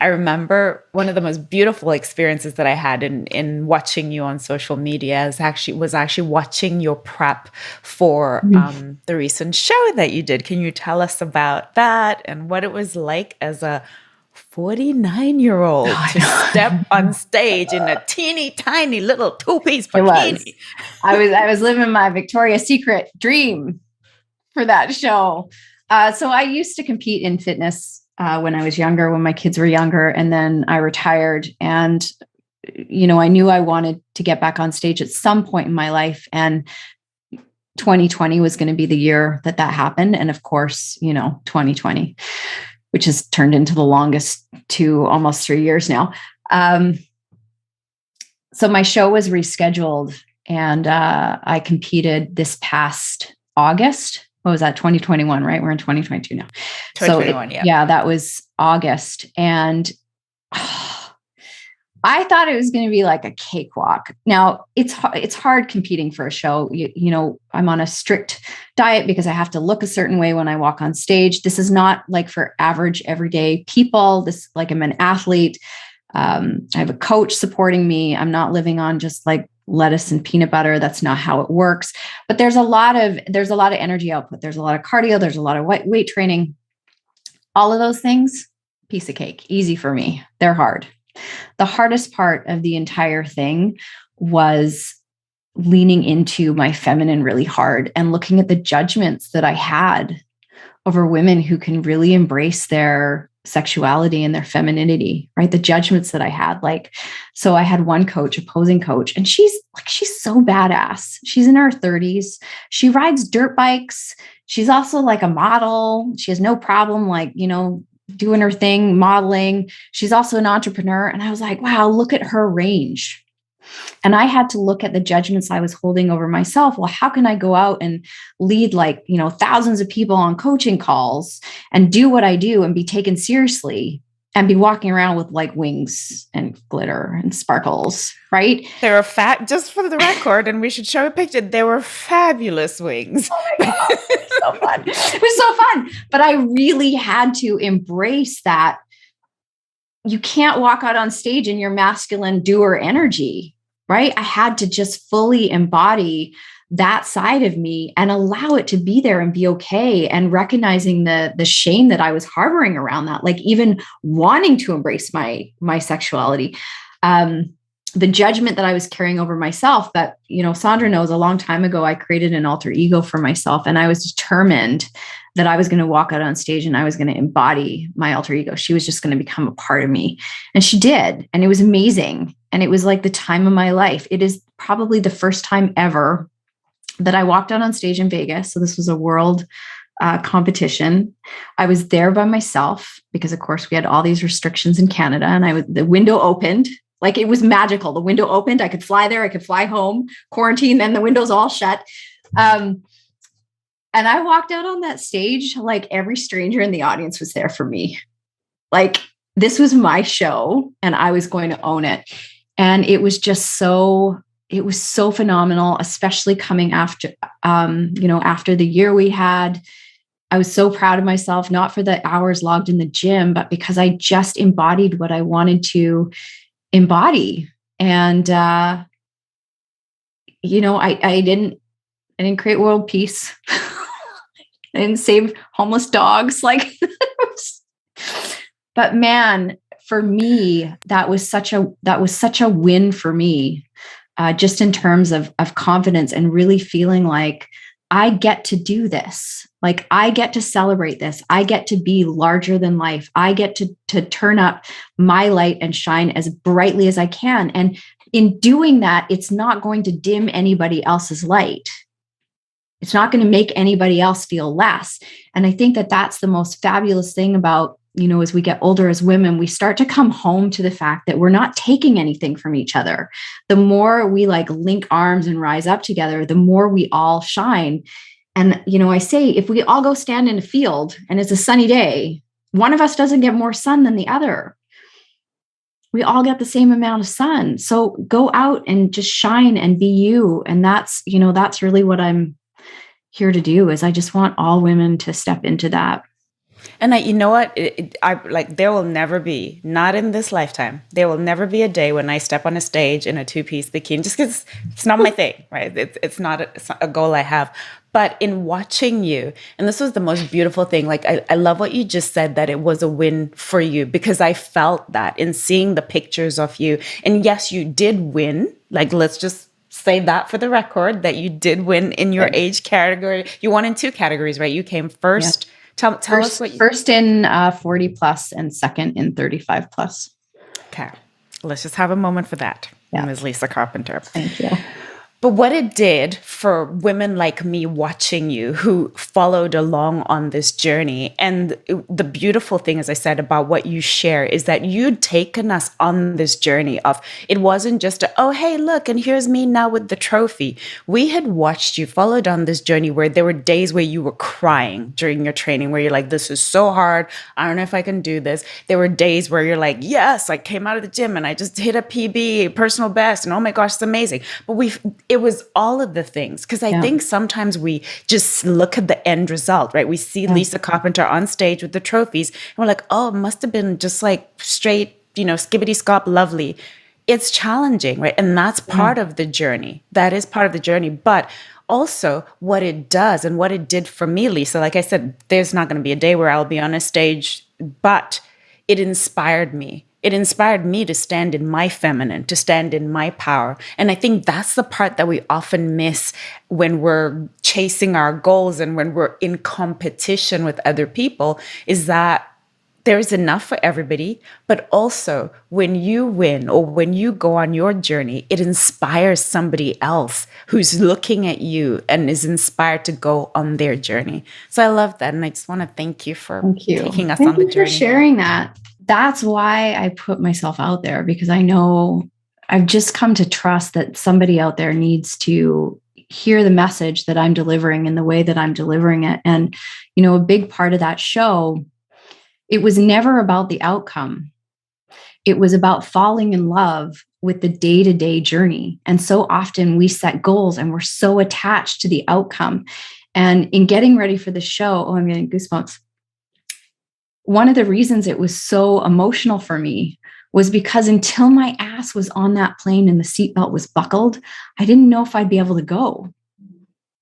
I remember one of the most beautiful experiences that I had in watching you on social media was actually watching your prep for the recent show that you did. Can you tell us about that and what it was like as a 49-year-old to step on stage in a teeny tiny little two-piece bikini? I was living my Victoria's Secret dream for that show. So I used to compete in fitness when I was younger, when my kids were younger, and then I retired. And, I knew I wanted to get back on stage at some point in my life. And 2020 was going to be the year that happened. And of course, 2020, which has turned into the longest almost 3 years now. So my show was rescheduled, and I competed this past August. What was that? 2021, right? We're in 2022 now. 2021, yeah, that was August. And I thought it was going to be like a cakewalk. Now it's hard competing for a show. I'm on a strict diet because I have to look a certain way when I walk on stage. This is not like for average everyday people. I'm an athlete. I have a coach supporting me. I'm not living on just like lettuce and peanut butter. That's not how it works. But there's a lot of energy output. There's a lot of cardio. There's a lot of weight training. All of those things, piece of cake, easy for me. They're hard. The hardest part of the entire thing was leaning into my feminine really hard and looking at the judgments that I had over women who can really embrace their sexuality and their femininity, right? The judgments that I had. So I had one coach, opposing coach, and she's so badass. She's in her 30s. She rides dirt bikes. She's also like a model. She has no problem, doing her thing, modeling. She's also an entrepreneur. And I was like, wow, look at her range. And I had to look at the judgments I was holding over myself. Well, how can I go out and lead thousands of people on coaching calls and do what I do and be taken seriously and be walking around with wings and glitter and sparkles, right? They were just for the record, and we should show a picture. They were fabulous wings. Oh my God, it was so fun. It was so fun. But I really had to embrace that. You can't walk out on stage in your masculine doer energy, right? I had to just fully embody that side of me and allow it to be there and be okay. And recognizing the shame that I was harboring around that, even wanting to embrace my sexuality, the judgment that I was carrying over myself. But, Sandra knows a long time ago, I created an alter ego for myself, and I was determined that I was going to walk out on stage and I was going to embody my alter ego. She was just going to become a part of me. And she did. And it was amazing. And it was like the time of my life. It is probably the first time ever that I walked out on stage in Vegas. So this was a world competition. I was there by myself because, of course, we had all these restrictions in Canada, and the window opened. It was magical. The window opened. I could fly there. I could fly home, quarantine. Then the window's all shut. And I walked out on that stage, every stranger in the audience was there for me. This was my show and I was going to own it. And it was just it was so phenomenal, especially coming after, after the year we had. I was so proud of myself, not for the hours logged in the gym, but because I just embodied what I wanted to embody. And, I didn't create world peace. I didn't save homeless dogs. But man, for me, that was such a win for me, just in terms of confidence and really feeling like I get to do this. I get to celebrate this. I get to be larger than life. I get to turn up my light and shine as brightly as I can. And in doing that, it's not going to dim anybody else's light. It's not going to make anybody else feel less. And I think that that's the most fabulous thing about, as we get older as women, we start to come home to the fact that we're not taking anything from each other. The more we link arms and rise up together, the more we all shine. And, I say, if we all go stand in a field and it's a sunny day, one of us doesn't get more sun than the other. We all get the same amount of sun. So go out and just shine and be you. And that's really what I'm here to do. Is I just want all women to step into that. And you know what? I like there will never be, not in this lifetime, there will never be a day when I step on a stage in a two-piece bikini, just because it's not my thing, right? It's not a goal I have. But in watching you, and this was the most beautiful thing, like I love what you just said, that it was a win for you, because I felt that in seeing the pictures of you. And yes, you did win. Like, let's just say that for the record, that you did win in your age category. You won in two categories, right? You came first. Yeah. Tell us what you... First in 40 plus and second in 35 plus. Okay. Let's just have a moment for that, Yeah. Ms. Lisa Carpenter. Thank you. But what it did for women like me watching you, who followed along on this journey, and the beautiful thing, as I said, about what you share is that you'd taken us on this journey of, it wasn't just oh, hey, look, and here's me now with the trophy. We had watched you followed on this journey where there were days where you were crying during your training, where you're like, this is so hard. I don't know if I can do this. There were days where you're like, yes, I came out of the gym and I just hit a PB, personal best, and oh my gosh, it's amazing. But it was all of the things, because I think sometimes we just look at the end result, right? We see Lisa Carpenter on stage with the trophies and we're like, oh, it must have been just like straight, skibbity scop lovely. It's challenging, right? And that's part of the journey. That is part of the journey. But also what it does and what it did for me, Lisa, like I said, there's not going to be a day where I'll be on a stage, but it inspired me. It inspired me to stand in my feminine, to stand in my power. And I think that's the part that we often miss when we're chasing our goals and when we're in competition with other people, is that there's enough for everybody. But also when you win or when you go on your journey, it inspires somebody else who's looking at you and is inspired to go on their journey. So I love that. And I just want to thank you for taking us on the journey. Thank you for sharing that. That's why I put myself out there, because I know I've just come to trust that somebody out there needs to hear the message that I'm delivering in the way that I'm delivering it. And, a big part of that show, it was never about the outcome. It was about falling in love with the day-to-day journey. And so often we set goals and we're so attached to the outcome. And in getting ready for the show, I'm getting goosebumps. One of the reasons it was so emotional for me was because until my ass was on that plane and the seatbelt was buckled, I didn't know if I'd be able to go,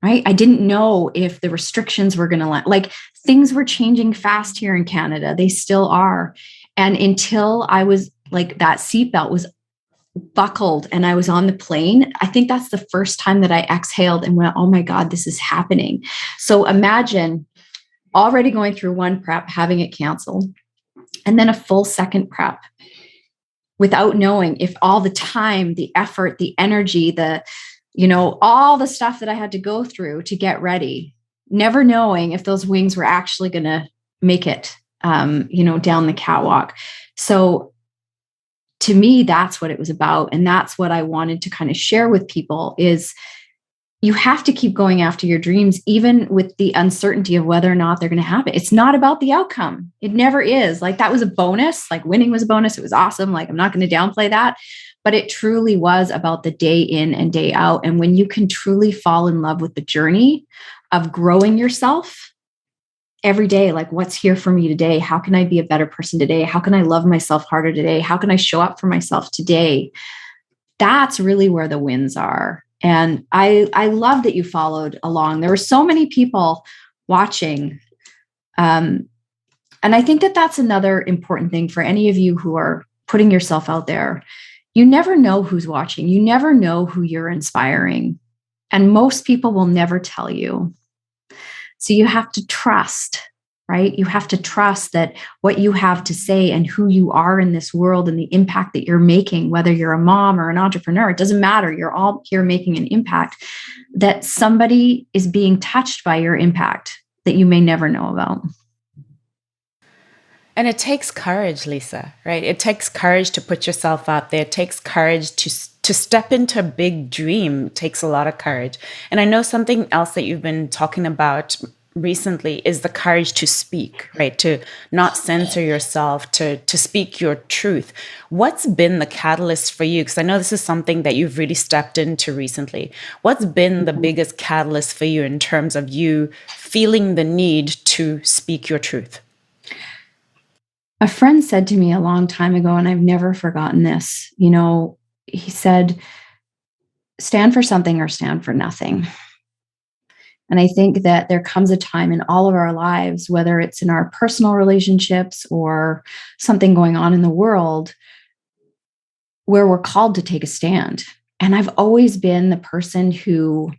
right? I didn't know if the restrictions were going to like things were changing fast here in Canada. They still are. And until I was like, that seatbelt was buckled and I was on the plane, I think that's the first time that I exhaled and went, oh my God, this is happening. So imagine already going through one prep, having it canceled, and then a full second prep without knowing if all the time, the effort, the energy, all the stuff that I had to go through to get ready, never knowing if those wings were actually going to make it, down the catwalk. So to me, that's what it was about. And that's what I wanted to kind of share with people is, you have to keep going after your dreams, even with the uncertainty of whether or not they're going to happen. It's not about the outcome. It never is. Like, that was a bonus. Like, winning was a bonus. It was awesome. Like, I'm not going to downplay that, but it truly was about the day in and day out. And when you can truly fall in love with the journey of growing yourself every day, like, what's here for me today? How can I be a better person today? How can I love myself harder today? How can I show up for myself today? That's really where the wins are. And I love that you followed along. There were so many people watching. And I think that that's another important thing for any of you who are putting yourself out there. You never know who's watching. You never know who you're inspiring. And most people will never tell you. So you have to trust, right? You have to trust that what you have to say and who you are in this world and the impact that you're making, whether you're a mom or an entrepreneur, it doesn't matter. You're all here making an impact, that somebody is being touched by your impact that you may never know about. And it takes courage, Lisa, right? It takes courage to put yourself out there. It takes courage to step into a big dream. It takes a lot of courage. And I know something else that you've been talking about recently is the courage to speak, right? To not censor yourself, to speak your truth. What's been the catalyst for you? Because I know this is something that you've really stepped into recently. What's been the biggest catalyst for you in terms of you feeling the need to speak your truth? A friend said to me a long time ago, and I've never forgotten this, he said, stand for something or stand for nothing. And I think that there comes a time in all of our lives, whether it's in our personal relationships or something going on in the world, where we're called to take a stand. And I've always been the person who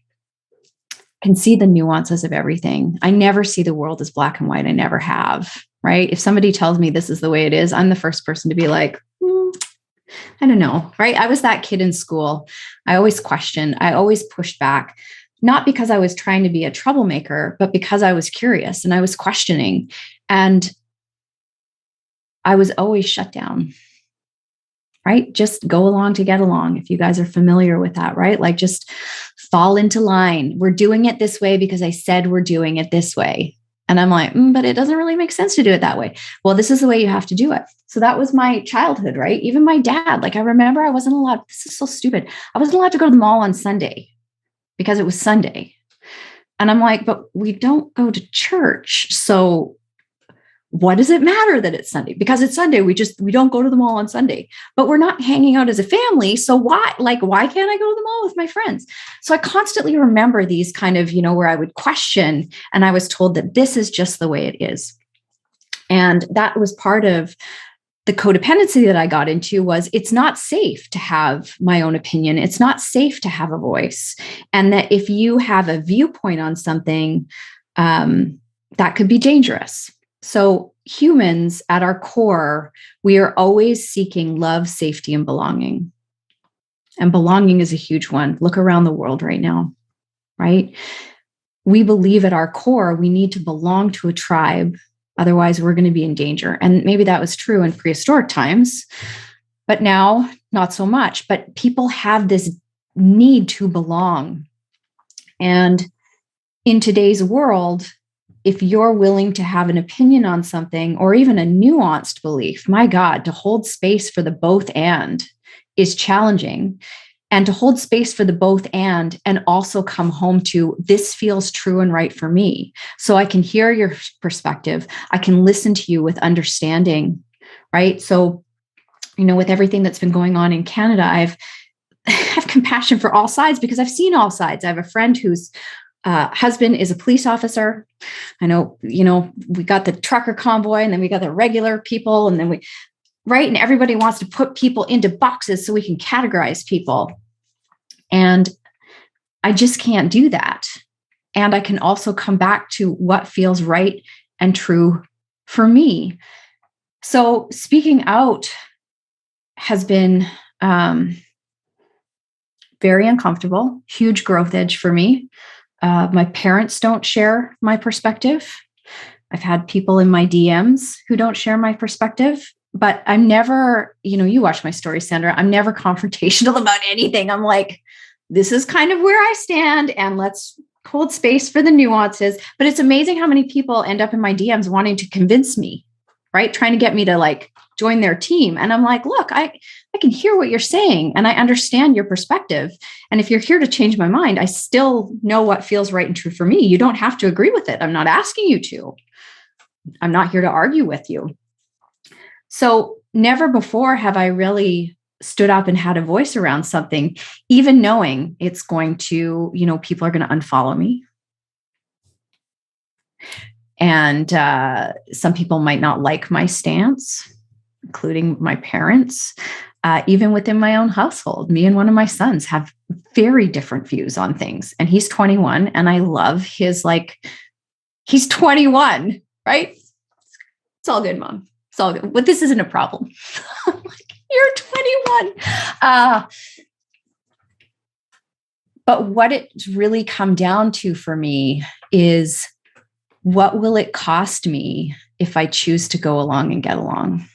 can see the nuances of everything. I never see the world as black and white. I never have, right? If somebody tells me this is the way it is, I'm the first person to be like, I don't know, right? I was that kid in school. I always questioned. I always pushed back, not because I was trying to be a troublemaker, but because I was curious and I was questioning. And I was always shut down, right? Just go along to get along. If you guys are familiar with that, right? Like just fall into line. We're doing it this way because I said we're doing it this way. And I'm like, but it doesn't really make sense to do it that way. Well, this is the way you have to do it. So that was my childhood, right? Even my dad, like I remember I wasn't allowed, this is so stupid. I wasn't allowed to go to the mall on Sunday because it was Sunday. And I'm like, but we don't go to church. So what does it matter that it's Sunday? Because it's Sunday. We don't go to the mall on Sunday, but we're not hanging out as a family. So why can't I go to the mall with my friends? So I constantly remember these kind of, where I would question, and I was told that this is just the way it is. And that was part of the codependency that I got into. Was it's not safe to have my own opinion. It's not safe to have a voice. And that if you have a viewpoint on something, that could be dangerous. So humans at our core, we are always seeking love, safety, and belonging. And belonging is a huge one. Look around the world right now, right? We believe at our core, we need to belong to a tribe. Otherwise, we're going to be in danger. And maybe that was true in prehistoric times, but now not so much. But people have this need to belong. And in today's world, if you're willing to have an opinion on something or even a nuanced belief, my God, to hold space for the both and is challenging. And to hold space for the both and also come home to this feels true and right for me. So I can hear your perspective. I can listen to you with understanding, right? So, with everything that's been going on in Canada, I have compassion for all sides because I've seen all sides. I have a friend whose husband is a police officer. I know, we got the trucker convoy and then we got the regular people and then right. And everybody wants to put people into boxes so we can categorize people. And I just can't do that. And I can also come back to what feels right and true for me. So speaking out has been very uncomfortable, huge growth edge for me. My parents don't share my perspective. I've had people in my DMs who don't share my perspective, but I'm never, you watch my story, Sandra, I'm never confrontational about anything. I'm like, this is kind of where I stand and let's hold space for the nuances. But it's amazing how many people end up in my DMs wanting to convince me, right? Trying to get me to join their team. And I'm like, look, I can hear what you're saying and I understand your perspective. And if you're here to change my mind, I still know what feels right and true for me. You don't have to agree with it. I'm not asking you to. I'm not here to argue with you. So never before have I really stood up and had a voice around something, even knowing it's going to, people are going to unfollow me. And some people might not like my stance, including my parents. Even within my own household, me and one of my sons have very different views on things. And he's 21 and I love his, he's 21, right? It's all good, Mom. It's all good. But this isn't a problem. You're 21. But what it's really come down to for me is, what will it cost me if I choose to go along and get along?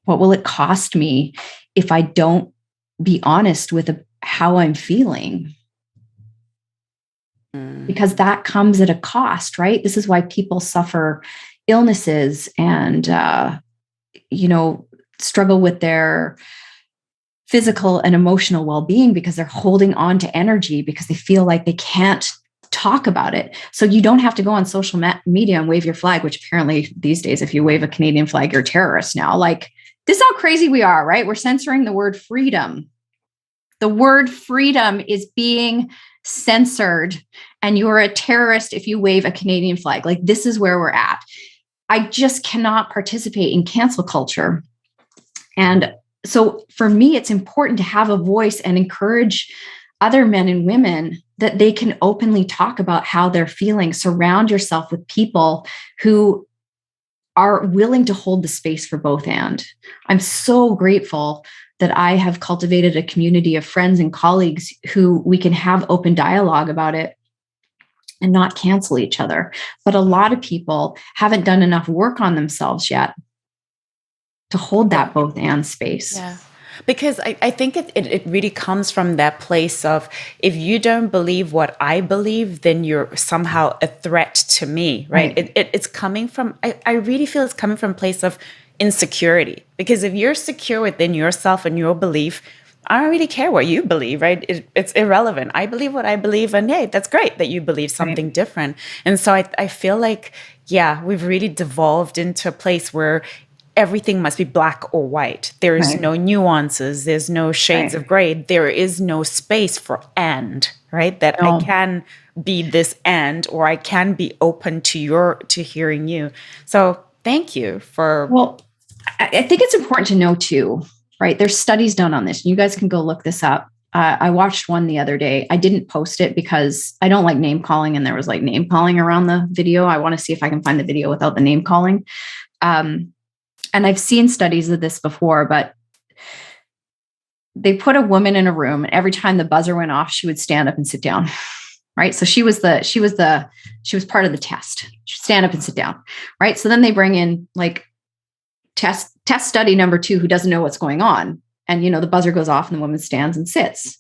What will it cost me if I don't be honest with how I'm feeling? Because that comes at a cost, right? This is why people suffer illnesses and, struggle with their physical and emotional well-being because they're holding on to energy because they feel like they can't talk about it. So you don't have to go on social media and wave your flag, which apparently these days, if you wave a Canadian flag, you're a terrorist now. Like, this is how crazy we are, right? We're censoring the word freedom. The word freedom is being censored, and you're a terrorist if you wave a Canadian flag. Like, this is where we're at. I just cannot participate in cancel culture. And so for me, it's important to have a voice and encourage other men and women that they can openly talk about how they're feeling. Surround yourself with people who are willing to hold the space for both. And I'm so grateful that I have cultivated a community of friends and colleagues who we can have open dialogue about it and not cancel each other. But a lot of people haven't done enough work on themselves yet to hold that both and space. Yeah. Because I think it really comes from that place of, if you don't believe what I believe, then you're somehow a threat to me, right? It's coming from, I really feel it's coming from a place of insecurity. Because if you're secure within yourself and your belief, I don't really care what you believe, right? It's irrelevant. I believe what I believe, and hey, that's great that you believe something different. And so I feel like, yeah, we've really devolved into a place where everything must be black or white. There is no nuances. There's no shades of gray. There is no space for and, right? That I can be this and, or I can be open to hearing you. So thank you for. Well, I think it's important to know too, right? There's studies done on this. You guys can go look this up. I watched one the other day. I didn't post it because I don't like name calling, and there was like name calling around the video. I want to see if I can find the video without the name calling. And I've seen studies of this before, but they put a woman in a room, and every time the buzzer went off, she would stand up and sit down. Right. So she was part of the test. She'd stand up and sit down. Right. So then they bring in like test study number 2, who doesn't know what's going on. And, the buzzer goes off and the woman stands and sits.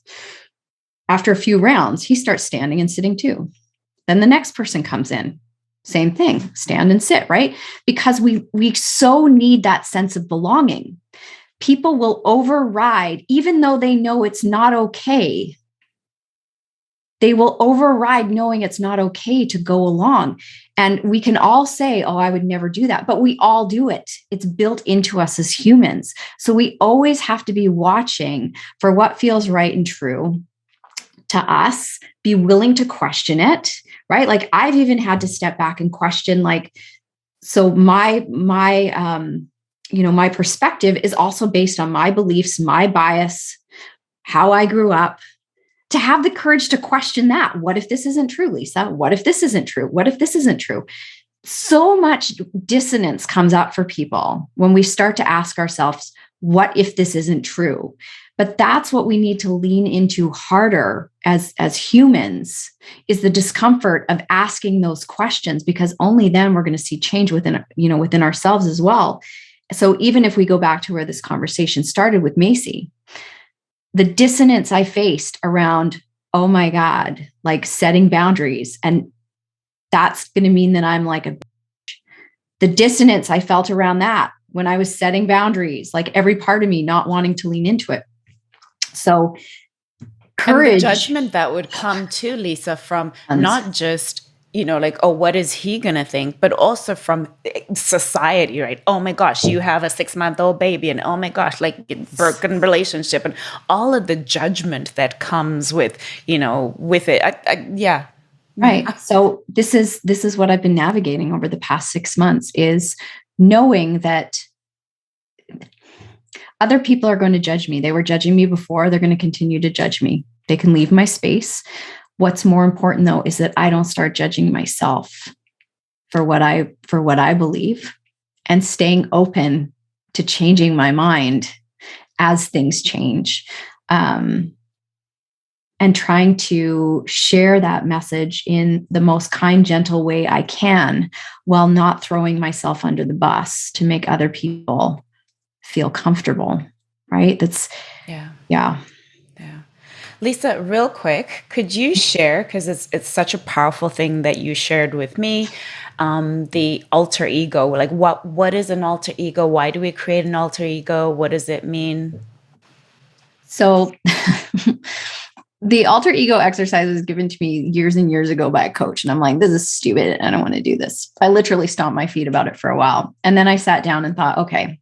After a few rounds, he starts standing and sitting too. Then the next person comes in. Same thing, stand and sit, right? Because we so need that sense of belonging. People will override, even though they know it's not okay. They will override knowing it's not okay to go along. And we can all say, oh, I would never do that. But we all do it. It's built into us as humans. So we always have to be watching for what feels right and true to us, be willing to question it, right? Like, I've even had to step back and question, like, so my perspective is also based on my beliefs, my bias, how I grew up, to have the courage to question that. What if this isn't true, Lisa? What if this isn't true? What if this isn't true? So much dissonance comes up for people when we start to ask ourselves, what if this isn't true? But that's what we need to lean into harder as humans, is the discomfort of asking those questions, because only then we're going to see change within ourselves as well. So even if we go back to where this conversation started with Macy, the dissonance I faced around, oh my God, like setting boundaries, and that's going to mean that I'm like the dissonance I felt around that when I was setting boundaries, like every part of me not wanting to lean into it. So courage. And the judgment that would come too, Lisa, from not just, like, oh, what is he going to think? But also from society, right? Oh my gosh, you have a 6-month-old baby, and oh my gosh, like, broken relationship, and all of the judgment that comes with, with it. Yeah. Right. So this is what I've been navigating over the past 6 months, is knowing that other people are going to judge me. They were judging me before. They're going to continue to judge me. They can leave my space. What's more important, though, is that I don't start judging myself for what I believe, and staying open to changing my mind as things change, and trying to share that message in the most kind, gentle way I can, while not throwing myself under the bus to make other people feel comfortable. Right? That's yeah. Lisa, real quick, could you share, because it's such a powerful thing that you shared with me, the alter ego? Like, what is an alter ego? Why do we create an alter ego? What does it mean? So the alter ego exercise was given to me years and years ago by a coach. And I'm like, this is stupid. I don't want to do this. I literally stomped my feet about it for a while. And then I sat down and thought, okay,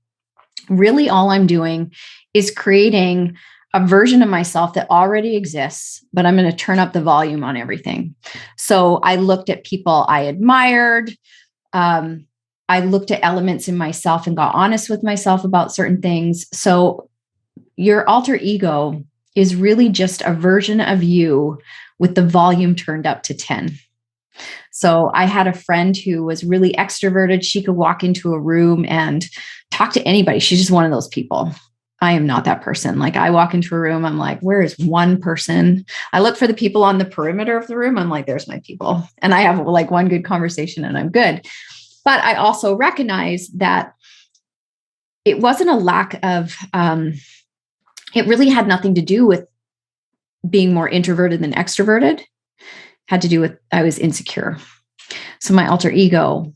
really all I'm doing is creating a version of myself that already exists, but I'm going to turn up the volume on everything. So I looked at people I admired. I looked at elements in myself and got honest with myself about certain things. So your alter ego is really just a version of you with the volume turned up to 10. So I had a friend who was really extroverted. She could walk into a room and talk to anybody. She's just one of those people. I am not that person. Like I walk into a room, I'm like, where is one person? I look for the people on the perimeter of the room. I'm like, there's my people. And I have like one good conversation and I'm good. But I also recognize that it wasn't a lack of, it really had nothing to do with being more introverted than extroverted. It had to do with, I was insecure. So my alter ego,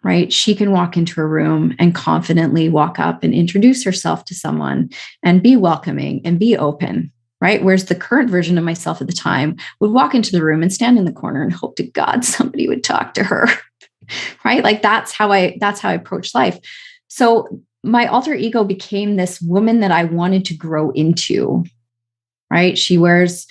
right? She can walk into a room and confidently walk up and introduce herself to someone and be welcoming and be open, right? Whereas the current version of myself at the time would walk into the room and stand in the corner and hope to God somebody would talk to her, right? Like that's how I approach life. So my alter ego became this woman that I wanted to grow into, right? She wears,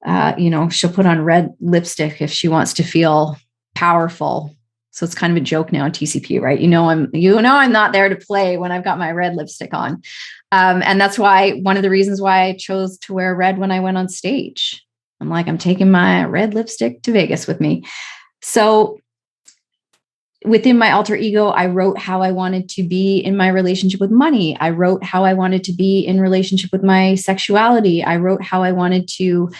she'll put on red lipstick if she wants to feel powerful. So it's kind of a joke now on TCP, right? I'm not there to play when I've got my red lipstick on. And that's why one of the reasons why I chose to wear red when I went on stage. I'm like, I'm taking my red lipstick to Vegas with me. So within my alter ego, I wrote how I wanted to be in my relationship with money. I wrote how I wanted to be in relationship with my sexuality. I wrote how I wanted to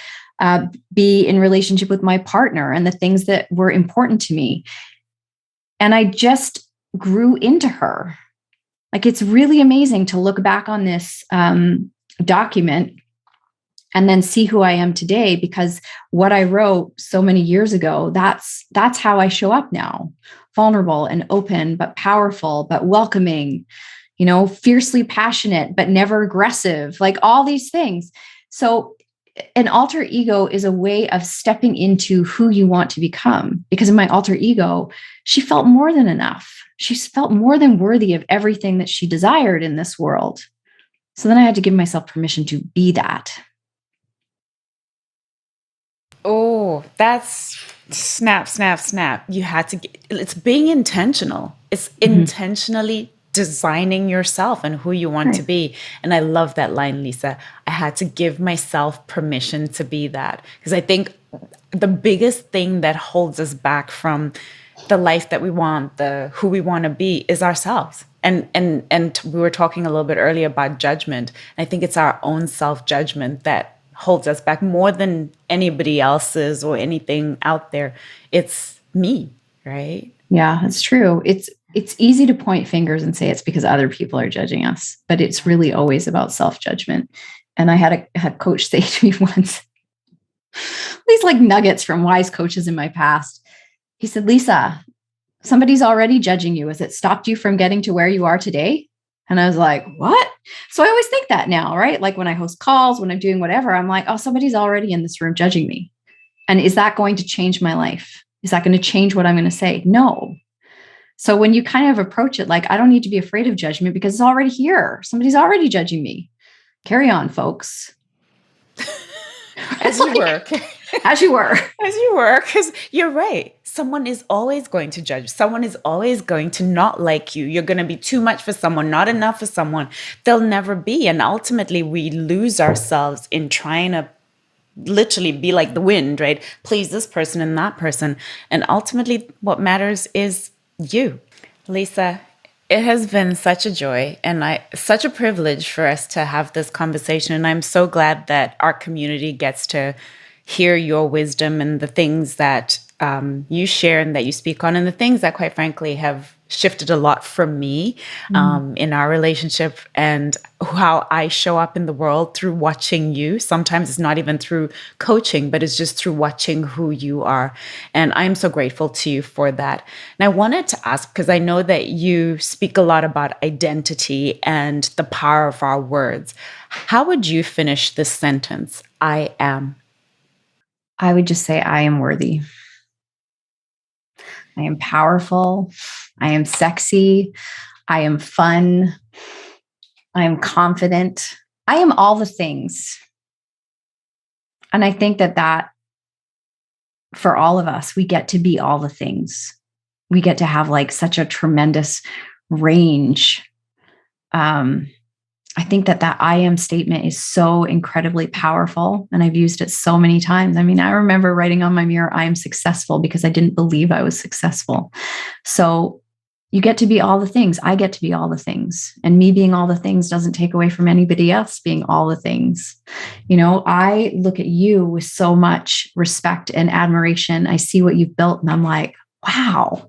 be in relationship with my partner and the things that were important to me. And I just grew into her. Like, it's really amazing to look back on this document and then see who I am today, because what I wrote so many years ago, that's how I show up now. Vulnerable and open, but powerful, but welcoming, fiercely passionate, but never aggressive, like all these things. So an alter ego is a way of stepping into who you want to become, because in my alter ego, she felt more than enough. She felt more than worthy of everything that she desired in this world. So then I had to give myself permission to be that. Oh, that's snap, snap, snap. You had to, it's being intentional. It's intentionally designing yourself and who you want to be. And I love that line, Lisa. I had to give myself permission to be that. Because I think the biggest thing that holds us back from the life that we want, the who we want to be, is ourselves. And we were talking a little bit earlier about judgment. I think it's our own self-judgment that holds us back more than anybody else's or anything out there. It's me, right? Yeah, that's true. It's easy to point fingers and say it's because other people are judging us, but it's really always about self-judgment. And I had a coach say to me once, these like nuggets from wise coaches in my past. He said, Lisa, somebody's already judging you. Has it stopped you from getting to where you are today? And I was like, what? So I always think that now, right? Like when I host calls, when I'm doing whatever, I'm like, oh, somebody's already in this room judging me. And is that going to change my life? Is that going to change what I'm going to say? No. So when you kind of approach it, like, I don't need to be afraid of judgment because it's already here. Somebody's already judging me. Carry on, folks. As you work. As you were. As you were, because you're right. Someone is always going to judge. Someone is always going to not like you. You're going to be too much for someone, not enough for someone. They'll never be. And ultimately, we lose ourselves in trying to literally be like the wind, right? Please this person and that person. And ultimately, what matters is you. Lisa, it has been such a joy and such a privilege for us to have this conversation. And I'm so glad that our community gets to hear your wisdom and the things that you share and that you speak on, and the things that, quite frankly, have shifted a lot for me in our relationship and how I show up in the world through watching you. Sometimes it's not even through coaching, but it's just through watching who you are. And I'm so grateful to you for that. And I wanted to ask, because I know that you speak a lot about identity and the power of our words. How would you finish this sentence? I am. I would just say I am worthy. I am powerful. I am sexy. I am fun. I am confident. I am all the things. And I think that for all of us, we get to be all the things. We get to have like such a tremendous range. I think that I am statement is so incredibly powerful. And I've used it so many times. I mean, I remember writing on my mirror, I am successful, because I didn't believe I was successful. So you get to be all the things. I get to be all the things. And me being all the things doesn't take away from anybody else being all the things. You know, I look at you with so much respect and admiration. I see what you've built and I'm like, wow,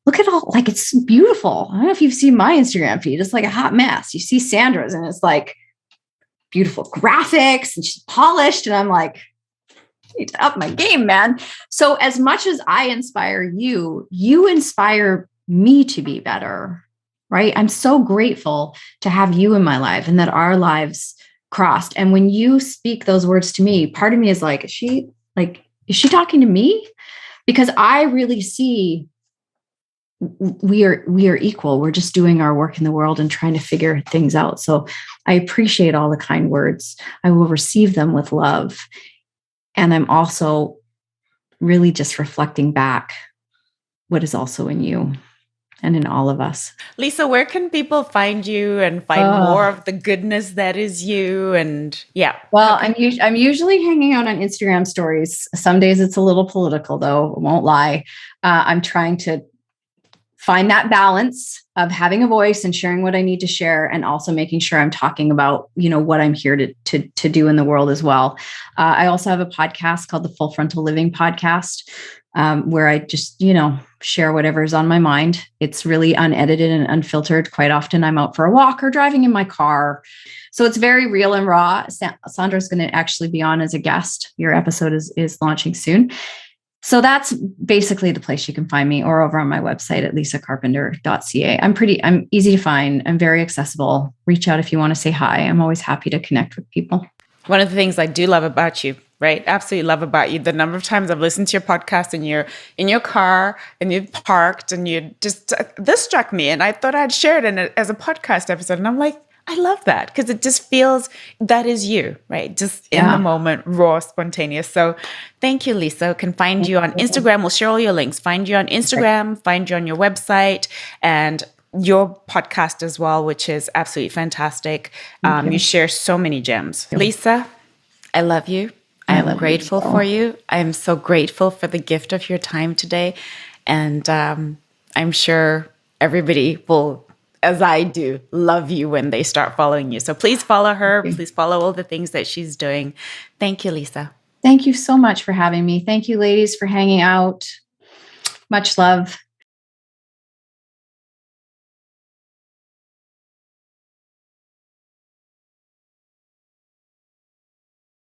look at all, like, it's beautiful. I don't know if you've seen my Instagram feed. It's like a hot mess. You see Sandra's and it's like beautiful graphics and she's polished. And I'm like, I need to up my game, man. So as much as I inspire you, you inspire me to be better, right? I'm so grateful to have you in my life and that our lives crossed. And when you speak those words to me, part of me is like, is she talking to me? Because I really see we are equal. We're just doing our work in the world and trying to figure things out. So I appreciate all the kind words. I will receive them with love. And I'm also really just reflecting back what is also in you and in all of us. Lisa, where can people find you and find more of the goodness that is you? And yeah. Well, I'm usually hanging out on Instagram stories. Some days it's a little political, though. I won't lie. I'm trying to find that balance of having a voice and sharing what I need to share, and also making sure I'm talking about, you know, what I'm here to do in the world as well. I also have a podcast called the Full Frontal Living Podcast, where I just, you know, share whatever's on my mind. It's really unedited and unfiltered. Quite often I'm out for a walk or driving in my car. So it's very real and raw. Sandra's going to actually be on as a guest. Your episode is launching soon. So that's basically the place you can find me, or over on my website at lisacarpenter.ca. I'm easy to find. I'm very accessible. Reach out if you want to say hi. I'm always happy to connect with people. One of the things I do love about you, right? Absolutely love about you. The number of times I've listened to your podcast and you're in your car and you've parked and you just, this struck me and I thought I'd share it as a podcast episode. And I'm like, I love that because it just feels that is you, right? Just in the moment, raw, spontaneous. So thank you, Lisa. Can find you on Instagram. We'll share all your links. Find you on Instagram, find you on your website, and your podcast as well, which is absolutely fantastic. You share so many gems. Lisa, I love you. I'm grateful for you. I'm so grateful for the gift of your time today. And I'm sure everybody will, as I do, love you when they start following you. So please follow her. Please follow all the things that she's doing. Thank you, Lisa. Thank you so much for having me. Thank you, ladies, for hanging out. Much love.